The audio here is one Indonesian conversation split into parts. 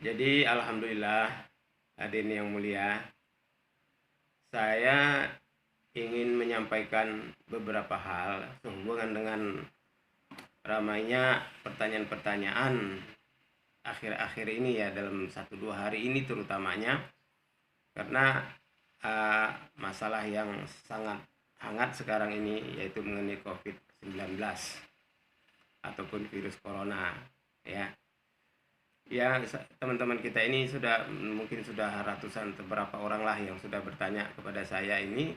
Jadi alhamdulillah, hadirin yang mulia, saya ingin menyampaikan beberapa hal sehubungan dengan ramainya pertanyaan-pertanyaan akhir-akhir ini ya, dalam 1-2 hari ini terutamanya, karena masalah yang sangat hangat sekarang ini, yaitu mengenai COVID-19 ataupun virus corona ya. Ya, teman-teman kita ini mungkin sudah ratusan, beberapa orang lah yang sudah bertanya kepada saya ini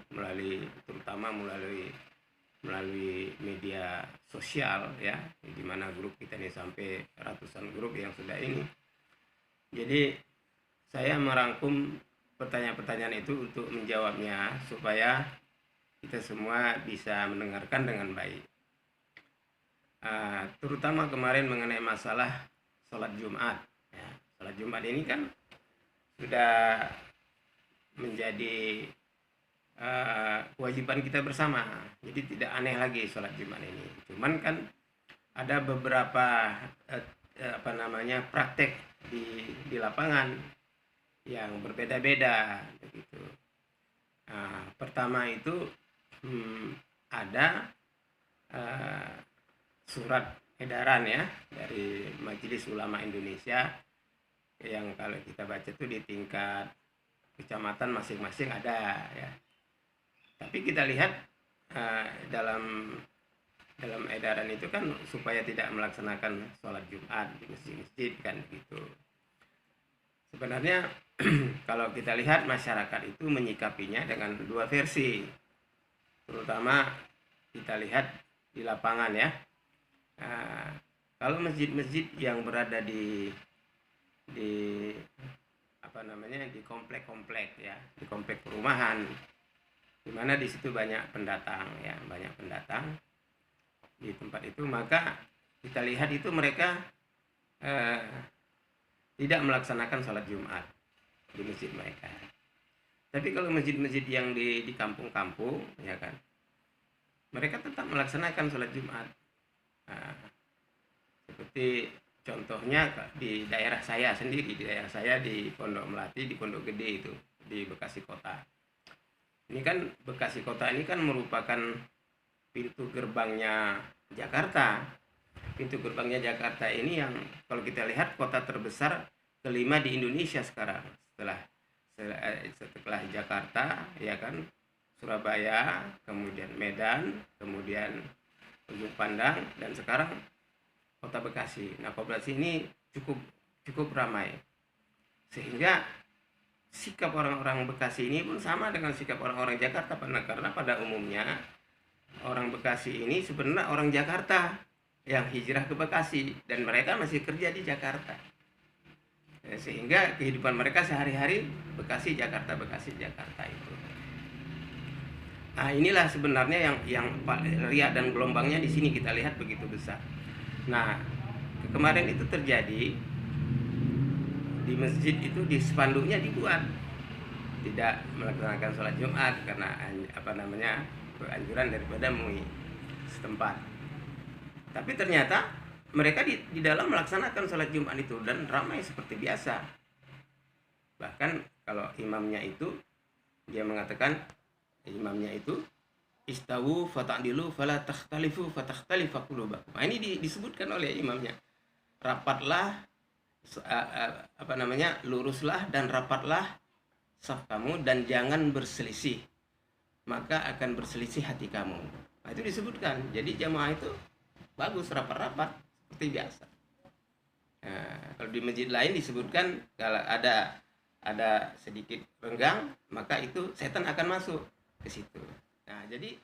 terutama melalui media sosial ya, di mana grup kita ini sampai ratusan grup yang sudah ini. Jadi saya merangkum pertanyaan-pertanyaan itu untuk menjawabnya supaya kita semua bisa mendengarkan dengan baik. Terutama kemarin mengenai masalah sholat Jumat ya. Sholat Jumat ini kan sudah menjadi kewajiban kita bersama, jadi tidak aneh lagi sholat Jumat ini. Cuman kan ada beberapa praktek di lapangan yang berbeda-beda begitu. Pertama itu ada surat edaran ya dari Majelis Ulama Indonesia, yang kalau kita baca itu di tingkat kecamatan masing-masing ada ya. Tapi kita lihat dalam edaran itu kan supaya tidak melaksanakan sholat Jumat di masjid-masjid kan gitu. Sebenarnya kalau kita lihat masyarakat itu menyikapinya dengan dua versi, terutama kita lihat di lapangan ya. Kalau masjid-masjid yang berada di komplek-komplek ya, di komplek perumahan, di mana di situ banyak pendatang ya, di tempat itu, maka kita lihat itu mereka tidak melaksanakan sholat Jumat di masjid mereka. Tapi kalau masjid-masjid yang di kampung-kampung ya kan, mereka tetap melaksanakan sholat Jumat. Seperti contohnya di daerah saya sendiri, di Pondok Melati, di Pondok Gede itu, di Bekasi Kota. Ini kan Bekasi Kota ini kan merupakan pintu gerbangnya Jakarta. Pintu gerbangnya Jakarta ini yang kalau kita lihat kota terbesar kelima di Indonesia sekarang, setelah Jakarta ya kan, Surabaya, kemudian Medan, kemudian Ujung Pandang, dan sekarang Kota Bekasi. Nah, Kota Bekasi ini cukup ramai, sehingga sikap orang-orang Bekasi ini pun sama dengan sikap orang-orang Jakarta, karena pada umumnya orang Bekasi ini sebenarnya orang Jakarta yang hijrah ke Bekasi dan mereka masih kerja di Jakarta, sehingga kehidupan mereka sehari-hari Bekasi Jakarta itu. Nah, inilah sebenarnya yang riak dan gelombangnya di sini kita lihat begitu besar. Nah, kemarin itu terjadi di masjid itu, di spanduknya dibuat tidak melaksanakan sholat Jumat karena anjuran daripada MUI setempat. Tapi ternyata mereka di dalam melaksanakan sholat Jumat itu dan ramai seperti biasa. Bahkan kalau imamnya itu, dia mengatakan, istawu fata'dilu fala takhtalifu fatakhtalifa qulubakum. Nah, ini disebutkan oleh imamnya. Rapatlah, luruslah dan rapatlah saf kamu dan jangan berselisih, maka akan berselisih hati kamu. Nah, itu disebutkan. Jadi jamaah itu bagus rapat-rapat seperti biasa. Nah, kalau di masjid lain disebutkan kalau ada sedikit renggang, maka itu setan akan masuk ke situ. Nah, jadi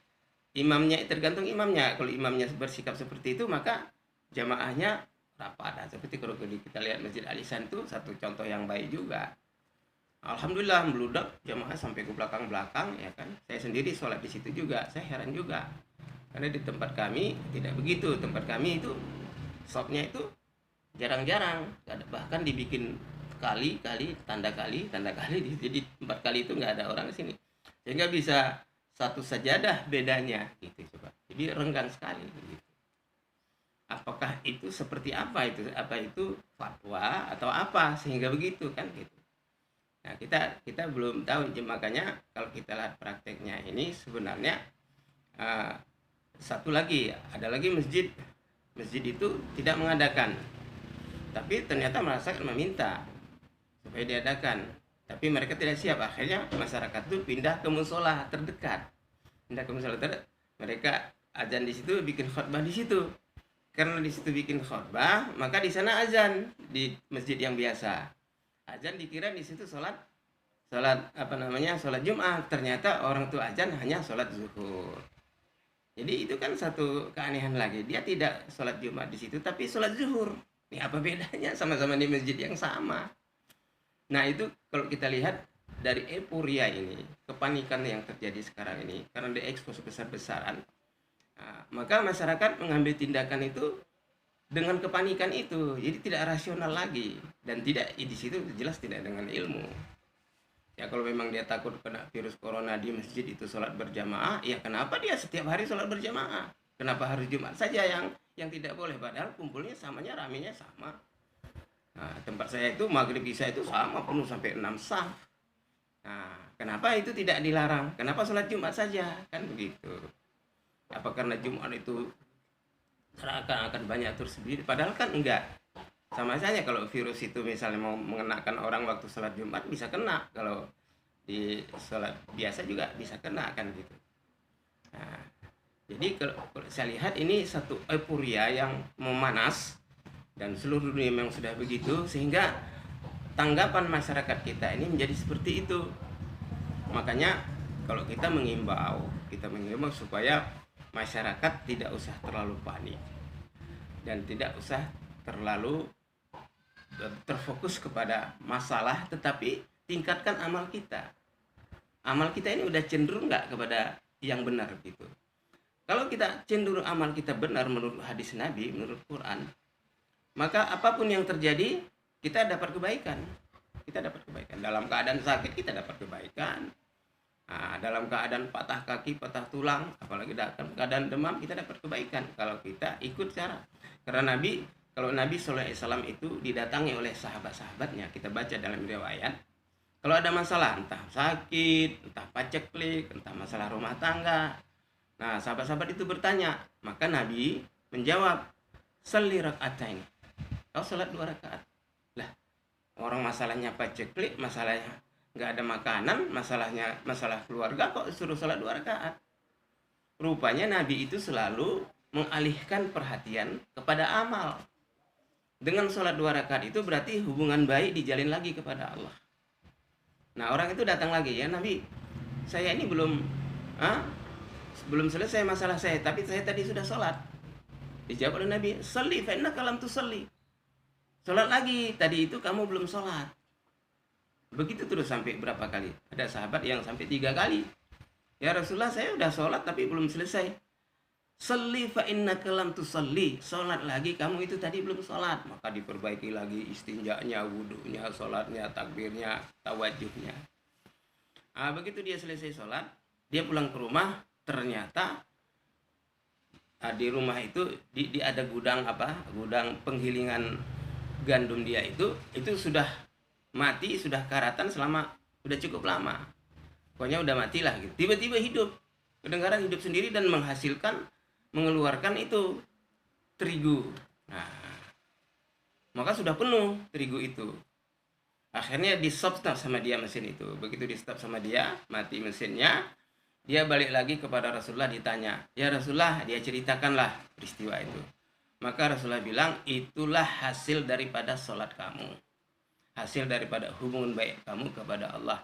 imamnya tergantung imamnya. Kalau imamnya bersikap seperti itu, maka jamaahnya rapat. Nah, seperti kalau kita lihat Masjid Al Ihsan itu satu contoh yang baik juga. Alhamdulillah meludak jamaah sampai ke belakang-belakang ya kan. Saya sendiri sholat di situ juga. Saya heran juga. Karena di tempat kami tidak begitu. Tempat kami itu shopnya itu jarang-jarang. Bahkan dibikin tanda kali. Jadi tempat kali itu nggak ada orang di sini. Sehingga bisa satu sajadah bedanya gitu coba. Jadi renggang sekali gitu. apakah itu seperti apa itu? Apa itu fatwa atau apa sehingga begitu kan gitu. Nah, kita belum tahu, makanya kalau kita lihat prakteknya ini sebenarnya eh, satu lagi, ada lagi masjid. Masjid itu tidak mengadakan, tapi ternyata merasakan meminta supaya diadakan. Tapi mereka tidak siap. Akhirnya masyarakat itu pindah ke musola terdekat. Pindah ke musola terdekat. Mereka azan di situ, bikin khutbah di situ. Karena di situ bikin khutbah, maka di sana azan di masjid yang biasa. Azan dikira di situ sholat sholat Jumat. Ternyata orang tuh azan hanya sholat zuhur. Jadi itu kan satu keanehan lagi. Dia tidak sholat Jumat di situ, tapi sholat zuhur. Ini apa bedanya? Sama-sama di masjid yang sama. Nah itu kalau kita lihat dari euforia ini, kepanikan yang terjadi sekarang ini, karena diekspos besar-besaran, maka masyarakat mengambil tindakan itu dengan kepanikan itu. Jadi tidak rasional lagi, dan tidak di situ jelas tidak dengan ilmu. Ya kalau memang dia takut kena virus corona di masjid itu sholat berjamaah, ya kenapa dia setiap hari sholat berjamaah? Kenapa harus Jumat saja yang tidak boleh? Padahal kumpulnya samanya, ramenya sama. Nah, tempat saya itu maghrib isya itu sama, penuh sampai 6 saf. Nah, kenapa itu tidak dilarang? Kenapa sholat Jumat saja? Kan begitu. Apa karena Jumat itu akan banyak tersendiri? Padahal kan enggak. Sama saja kalau virus itu misalnya mau mengenakan orang waktu sholat Jumat bisa kena, kalau di sholat biasa juga bisa kena kan gitu. Nah, jadi kalau saya lihat ini satu euforia yang memanas dan seluruh dunia memang sudah begitu, sehingga tanggapan masyarakat kita ini menjadi seperti itu. Makanya kalau kita mengimbau supaya masyarakat tidak usah terlalu panik dan tidak usah terlalu terfokus kepada masalah, tetapi tingkatkan amal kita. Amal kita ini udah cenderung nggak kepada yang benar gitu. Kalau kita cenderung amal kita benar menurut hadis Nabi, menurut Quran, maka apapun yang terjadi kita dapat kebaikan. Kita dapat kebaikan. Dalam keadaan sakit kita dapat kebaikan. Nah, dalam keadaan patah kaki, patah tulang, apalagi dalam keadaan demam, kita dapat kebaikan kalau kita ikut cara. Karena kalau Nabi SAW itu didatangi oleh sahabat-sahabatnya, kita baca dalam riwayat, kalau ada masalah, entah sakit, entah paceklik, entah masalah rumah tangga, nah sahabat-sahabat itu bertanya, maka Nabi menjawab, sholli rakaatain, kau sholat 2 rakaat. Lah, orang masalahnya paceklik, masalahnya nggak ada makanan, masalah keluarga, kok suruh sholat 2 rakaat? Rupanya Nabi itu selalu mengalihkan perhatian kepada amal. Dengan sholat 2 rakaat itu berarti hubungan baik dijalin lagi kepada Allah. Nah orang itu datang lagi, ya Nabi, saya ini belum selesai masalah saya, tapi saya tadi sudah sholat. Dijawab oleh Nabi, sholli fa innaka lam tusalli. Sholat lagi, tadi itu kamu belum sholat. Begitu terus sampai berapa kali? Ada sahabat yang sampai 3 kali. Ya Rasulullah, saya udah sholat tapi belum selesai. Sholli fa innaka lam tusalli. Sholat lagi, kamu itu tadi belum sholat. Maka diperbaiki lagi istinjanya, wudunya, sholatnya, takbirnya, tawajuhnya. Begitu dia selesai sholat, dia pulang ke rumah, ternyata di rumah itu di ada gudang penggilingan gandum dia itu sudah mati, sudah karatan selama udah cukup lama. Pokoknya udah mati lah gitu. Tiba-tiba hidup. Kedengaran hidup sendiri dan mengeluarkan itu terigu. Nah, maka sudah penuh terigu itu. Akhirnya di stop sama dia mesin itu. Begitu di stop sama dia, mati mesinnya, dia balik lagi kepada Rasulullah, ditanya, ya Rasulullah, dia ceritakanlah peristiwa itu. Maka Rasulullah bilang, itulah hasil daripada sholat kamu, hasil daripada hubungan baik kamu kepada Allah.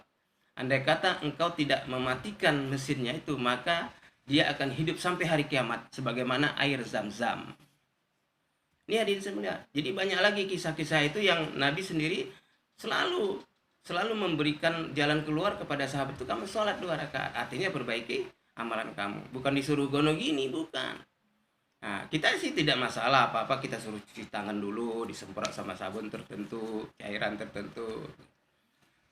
Andai kata engkau tidak mematikan mesinnya itu, maka dia akan hidup sampai hari kiamat sebagaimana air Zam-Zam. Ini hadirin sekalian. Jadi banyak lagi kisah-kisah itu yang Nabi sendiri selalu memberikan jalan keluar kepada sahabat itu. Kamu sholat 2 rakaat, artinya perbaiki amalan kamu. Bukan disuruh gono gini, bukan. Nah, kita sih tidak masalah apa-apa kita suruh cuci tangan dulu, disemprot sama sabun tertentu, cairan tertentu.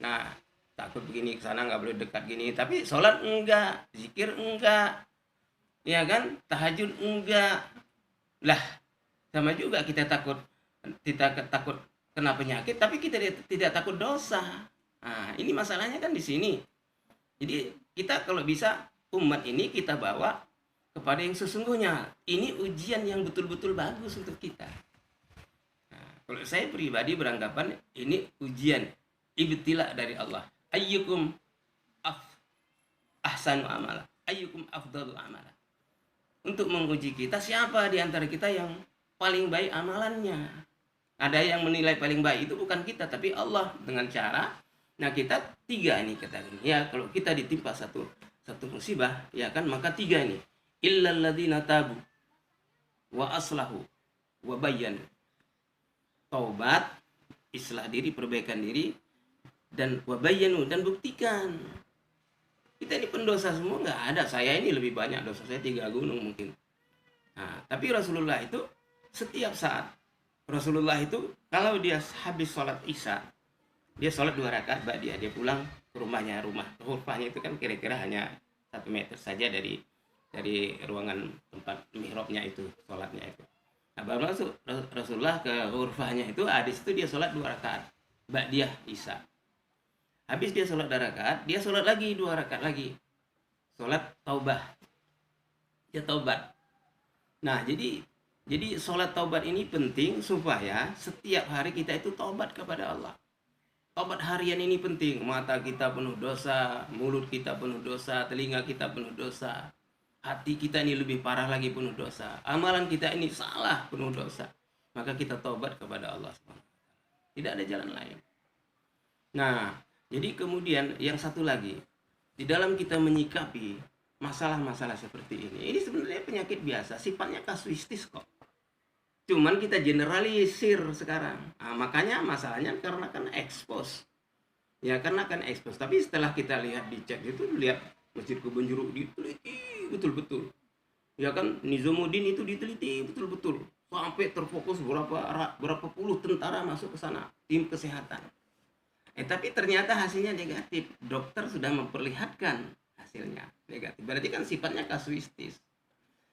Nah, takut begini ke sana nggak boleh dekat gini, tapi sholat enggak, zikir enggak, ya kan, tahajud enggak. Lah, Sama juga kita takut kena penyakit, tapi kita tidak takut dosa. Nah, ini masalahnya kan di sini. Jadi kita kalau bisa umat ini kita bawa kepada yang sesungguhnya. Ini ujian yang betul-betul bagus untuk kita. Nah, kalau saya pribadi beranggapan ini ujian, ibtila dari Allah. Ayyukum ahsanu amala, ayyukum afdalu amala. Untuk menguji kita, siapa di antara kita yang paling baik amalannya. Ada yang menilai paling baik itu bukan kita, tapi Allah dengan cara. Nah, kita tiga ini katakan. Ya, kalau kita ditimpa satu musibah, ya kan, maka tiga ini. Illal ladzina tabu wa aslahu wa bayyanu. Taubat, islah diri, perbaikan diri, dan wa bayyanu, dan buktikan. Kita ini pendosa semua, nggak ada. Saya ini lebih banyak dosa, saya 3 gunung mungkin. Nah, tapi Rasulullah itu setiap saat, Rasulullah itu kalau dia habis sholat isya, dia sholat 2 rakaat, dia pulang ke rumahnya. Rumahnya itu kan kira-kira hanya 1 meter saja dari ruangan tempat mihrabnya itu, sholatnya itu. Nah, baru masuk Rasulullah ke hurfahnya itu, di situ dia sholat 2 rakaat, dia isya. Habis dia sholat 2 rakaat, dia sholat lagi 2 rakaat lagi, sholat taubah, dia taubat. Nah, jadi sholat taubat ini penting supaya setiap hari kita itu taubat kepada Allah. Taubat harian ini penting. Mata kita penuh dosa, mulut kita penuh dosa, telinga kita penuh dosa, hati kita ini lebih parah lagi penuh dosa, amalan kita ini salah penuh dosa. Maka kita taubat kepada Allah. Tidak ada jalan lain. Nah, jadi kemudian yang satu lagi, di dalam kita menyikapi masalah-masalah seperti ini sebenarnya penyakit biasa, sifatnya kasuistis kok. Cuman kita generalisir sekarang. Nah, makanya masalahnya karena kan expose. Ya, karena kan expose. Tapi setelah kita lihat dicek itu, lihat Masjid Kebonjeruk diteliti betul-betul. Ya kan, Nizamuddin itu diteliti betul-betul. Sampai terfokus berapa puluh tentara masuk ke sana, tim kesehatan. Tapi ternyata hasilnya negatif. Dokter sudah memperlihatkan hasilnya negatif. Berarti kan sifatnya kasuistis.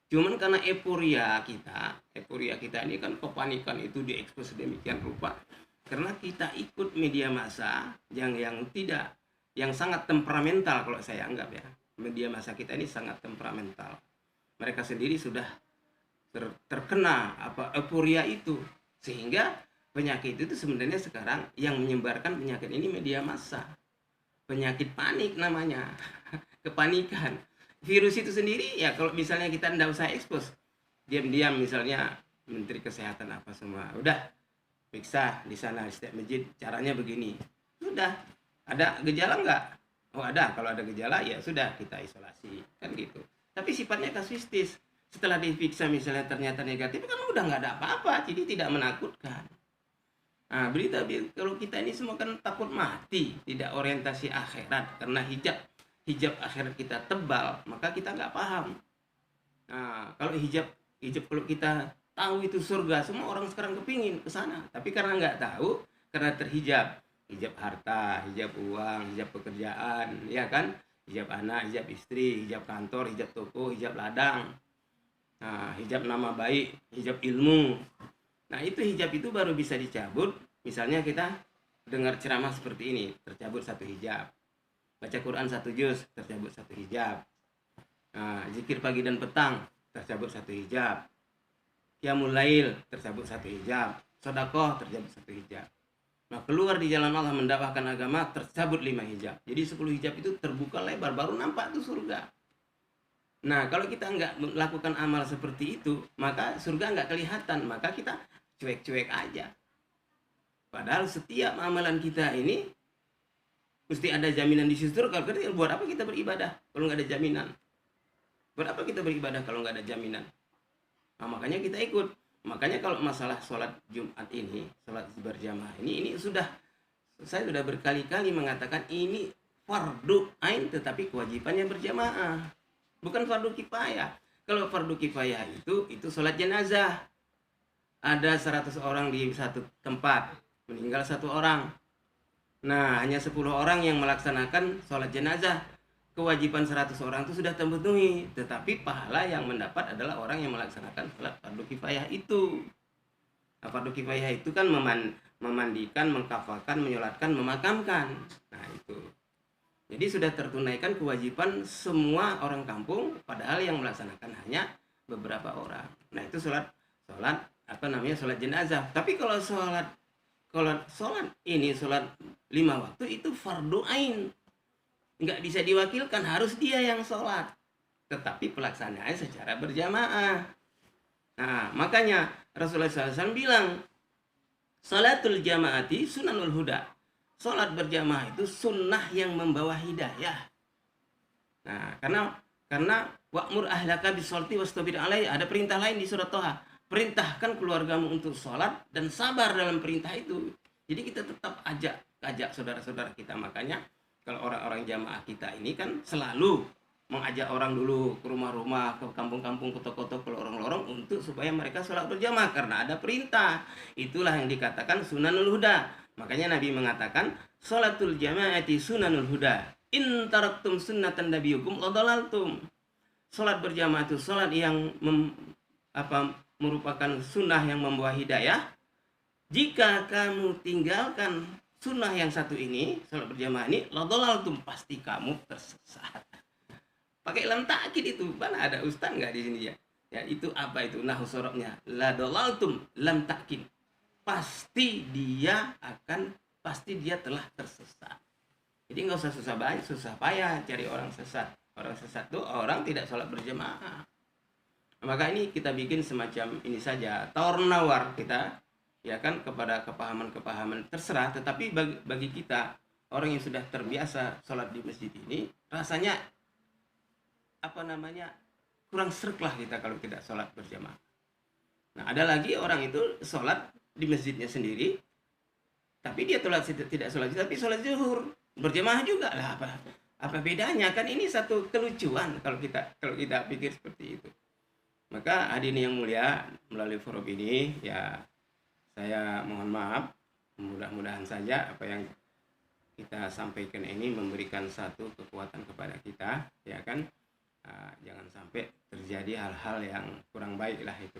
Cuman karena euforia kita ini kan kepanikan itu diekspos sedemikian rupa. Karena kita ikut media massa yang sangat temperamental, kalau saya anggap ya. Media massa kita ini sangat temperamental. Mereka sendiri sudah terkena euforia itu, sehingga penyakit itu sebenarnya sekarang yang menyebarkan penyakit ini media massa. Penyakit panik namanya. Kepanikan. Virus itu sendiri ya, kalau misalnya kita tidak usah expose, diam-diam misalnya Menteri Kesehatan apa semua, udah periksa di sana setiap masjid, caranya begini, sudah. Ada gejala nggak? Oh ada. Kalau ada gejala ya sudah, kita isolasi, kan gitu. Tapi sifatnya kasuistis. Setelah diperiksa misalnya ternyata negatif, kan udah nggak ada apa-apa, jadi tidak menakutkan. Nah, berita kalau kita ini semua kan takut mati, tidak orientasi akhirat, karena hijab akhirat kita tebal, maka kita nggak paham. Nah, kalau hijab kalau kita tahu itu surga, semua orang sekarang kepingin ke sana. Tapi karena nggak tahu, karena terhijab, hijab harta, hijab uang, hijab pekerjaan, ya kan, hijab anak, hijab istri, hijab kantor, hijab toko, hijab ladang. Nah, hijab nama baik, hijab ilmu. Nah, itu hijab itu baru bisa dicabut. Misalnya kita dengar ceramah seperti ini, tercabut 1 hijab. Baca Quran 1 juz, tercabut 1 hijab. Nah, zikir pagi dan petang, tercabut 1 hijab. Qiyamul lail, tercabut 1 hijab. Sedekah, tercabut 1 hijab. Nah, keluar di jalan Allah mendakwahkan agama, tercabut 5 hijab. Jadi 10 hijab itu terbuka lebar, baru nampak tuh surga. Nah, kalau kita nggak melakukan amal seperti itu, maka surga nggak kelihatan. Maka kita cuek-cuek aja. Padahal setiap amalan kita ini mesti ada jaminan di surga. Kalau buat apa kita beribadah kalau nggak ada jaminan? Buat apa kita beribadah kalau nggak ada jaminan? Nah, makanya kita ikut. Makanya kalau masalah sholat Jumat ini, sholat berjamaah ini saya sudah berkali-kali mengatakan ini fardu ain, tetapi kewajibannya berjamaah, bukan fardu kifayah. Kalau fardu kifayah itu sholat jenazah. Ada 100 orang di satu tempat, meninggal 1 orang. Nah, hanya 10 orang yang melaksanakan sholat jenazah. Kewajiban 100 orang itu sudah terpenuhi. Tetapi pahala yang mendapat adalah orang yang melaksanakan sholat fardu kifayah itu. Nah, fardu kifayah itu kan memandikan, mengkafalkan, menyolatkan, memakamkan. Nah, itu. Jadi sudah tertunaikan kewajiban semua orang kampung, padahal yang melaksanakan hanya beberapa orang. Nah, itu sholat sholat jenazah. Tapi kalau sholat 5 waktu itu fardu ain, nggak bisa diwakilkan, harus dia yang sholat. Tetapi pelaksanaannya secara berjamaah. Nah, makanya Rasulullah SAW bilang, salatul jamaati sunanul huda. Sholat berjamaah itu sunnah yang membawa hidayah. Nah, karena wa'mur ahlaka bisholati wastabir alaihi, ada perintah lain di surat Toha. Perintahkan keluargamu untuk sholat dan sabar dalam perintah itu. Jadi kita tetap ajak saudara-saudara kita. Makanya kalau orang-orang jamaah kita ini kan selalu mengajak orang dulu ke rumah-rumah, ke kampung-kampung, ke toko-toko, ke lorong-lorong untuk supaya mereka sholat berjamaah karena ada perintah. Itulah yang dikatakan sunanul huda. Makanya Nabi mengatakan sholatul jamaati sunanul huda. In taraktum sunnatan nabiyukum ladalaltum. Sholat berjamaah itu sholat yang merupakan sunnah yang membawa hidayah. Jika kamu tinggalkan sunnah yang satu ini, sholat berjamaah ini, ladalaltum, pasti kamu tersesat. Pakai lam ta'kid itu, mana ada ustaz nggak di sini ya? Ya itu apa itu nahwu sorobnya? Ladalaltum lam ta'kid. Pasti dia telah tersesat. Jadi nggak usah susah payah cari orang sesat. Orang sesat tuh orang tidak sholat berjamaah. Maka ini kita bikin semacam ini saja, tawar-menawar kita, ya kan, kepada kepahaman-kepahaman terserah. Tetapi bagi kita orang yang sudah terbiasa sholat di masjid ini, rasanya kurang sreg lah kita kalau tidak sholat berjamaah. Nah, ada lagi orang itu sholat di masjidnya sendiri, tapi dia tidak sholat, tapi sholat zuhur berjamaah juga lah. Apa bedanya? Kan ini satu kelucuan kalau kita pikir seperti itu. Maka hadirin yang mulia, melalui forum ini ya saya mohon maaf, mudah-mudahan saja apa yang kita sampaikan ini memberikan satu kekuatan kepada kita, ya kan. Jangan sampai terjadi hal-hal yang kurang baik lah itu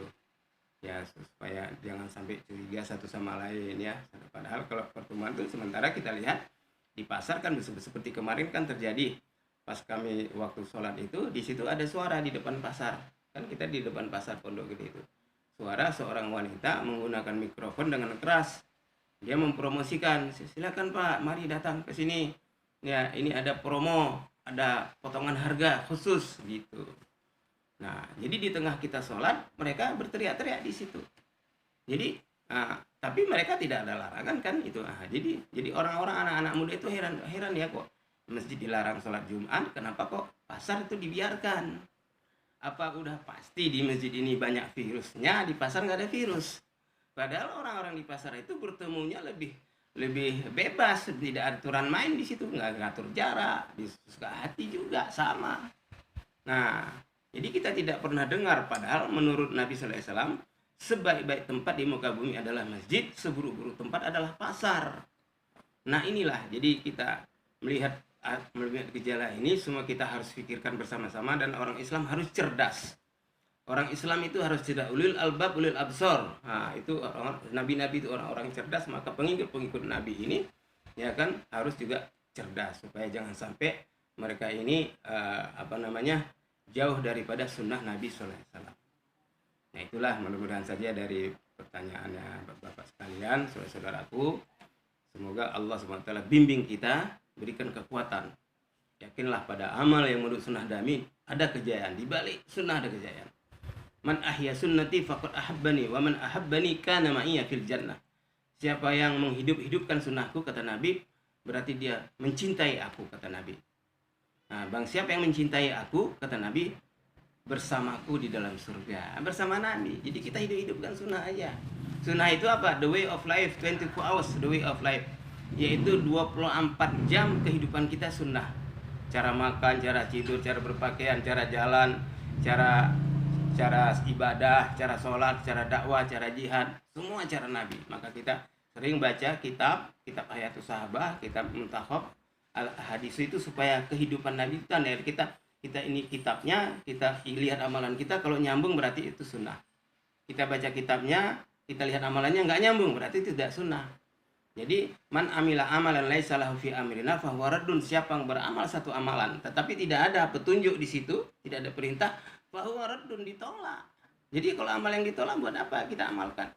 ya, supaya jangan sampai curiga satu sama lain ya. Padahal kalau pertemuan itu sementara kita lihat di pasar kan seperti kemarin kan terjadi pas kami waktu sholat itu, di situ ada suara di depan pasar, kan kita di depan pasar Pondok Gede itu, suara seorang wanita menggunakan mikrofon dengan keras, dia mempromosikan, silakan Pak, mari datang ke sini ya, ini ada promo, ada potongan harga khusus gitu. Nah, jadi di tengah kita sholat, mereka berteriak-teriak di situ. Jadi, tapi mereka tidak ada larangan kan itu. Jadi orang-orang anak-anak muda itu heran ya, kok masjid dilarang sholat Jumat, kenapa kok pasar itu dibiarkan? Apa udah pasti di masjid ini banyak virusnya, di pasar nggak ada virus? Padahal orang-orang di pasar itu bertemunya lebih bebas, tidak ada aturan main di situ, nggak ngatur jarak, suka hati juga sama. Nah, jadi kita tidak pernah dengar, padahal menurut Nabi Sallallahu Alaihi Wasallam sebaik-baik tempat di muka bumi adalah masjid, seburuk-buruk tempat adalah pasar. Nah inilah, jadi kita melihat gejala ini semua kita harus pikirkan bersama-sama, dan orang Islam harus cerdas. Orang Islam itu harus tidak ulil albab, ulil absor. Nah, itu nabi-nabi itu orang-orang cerdas, maka pengikut Nabi ini ya kan harus juga cerdas supaya jangan sampai mereka ini jauh daripada sunnah Nabi Sallallahu Alaihi Wasallam. Nah, itulah mudah-mudahan saja dari pertanyaannya Bapak sekalian, saudara-saudaraku. Semoga Allah SWT bimbing kita, berikan kekuatan. Yakinlah pada amal yang menurut sunnah Nabi ada kejayaan, di balik sunnah ada kejayaan. Man ahya sunnati faqad ahabbani wa man ahabbani kana ma'iya fil jannah. Siapa yang menghidupkan sunnahku, kata Nabi, berarti dia mencintai aku, kata Nabi. Nah, siapa yang mencintai aku, kata Nabi, bersamaku di dalam surga. Bersama Nabi. Jadi kita hidupkan sunnah aja. Sunnah itu apa? The way of life, 24 hours the way of life. Yaitu 24 jam kehidupan kita sunnah. Cara makan, cara tidur, cara berpakaian, cara jalan, cara ibadah, cara sholat, cara dakwah, cara jihad, semua cara Nabi. Maka kita sering baca kitab Hayatus Sahabah, kitab Muntakhab hadis itu supaya kehidupan Nabi itu dari kita ini kitabnya, kita lihat amalan kita, kalau nyambung berarti itu sunnah. Kita baca kitabnya, kita lihat amalannya nggak nyambung, berarti itu tidak sunnah. Jadi man amila amalan laisa lahu fi amrina fahuwa raddun, siapa yang beramal satu amalan tetapi tidak ada petunjuk di situ, tidak ada perintah, fahuwa raddun, ditolak. Jadi kalau amal yang ditolak buat apa kita amalkan?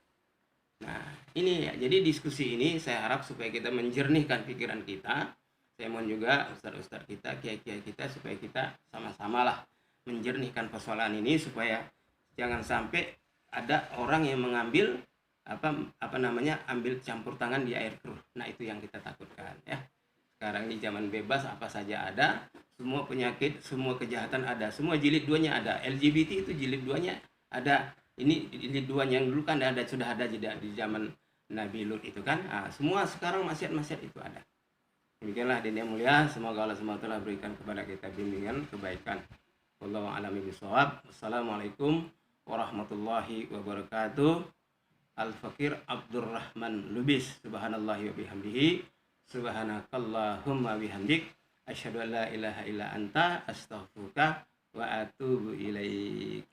Nah, ini ya. Jadi diskusi ini saya harap supaya kita menjernihkan pikiran kita. Saya mohon juga ustaz-ustaz kita, kiai-kiai kita supaya kita sama-sama lah menjernihkan persoalan ini supaya jangan sampai ada orang yang mengambil ambil campur tangan di air keruh. Nah, itu yang kita takutkan ya. Sekarang ini zaman bebas, apa saja ada, semua penyakit, semua kejahatan ada, semua jilid duanya ada. LGBT itu jilid duanya ada. Ini jilid duanya yang dulu kan sudah ada di zaman Nabi Lut itu kan. Nah, semua sekarang maksiat-maksiat itu ada. Demikianlah din yang mulia, semoga Allah SWT berikan kepada kita bimbingan kebaikan. Wallahu a'lam bishawab. Wassalamualaikum warahmatullahi wabarakatuh. Al-Fakir Abdurrahman Lubis. Subhanallahi wa bihamdihi. Subhanakallahumma bihamdik. Asyhadu an la ilaha illa anta astaghfiruka wa atubu ilaik.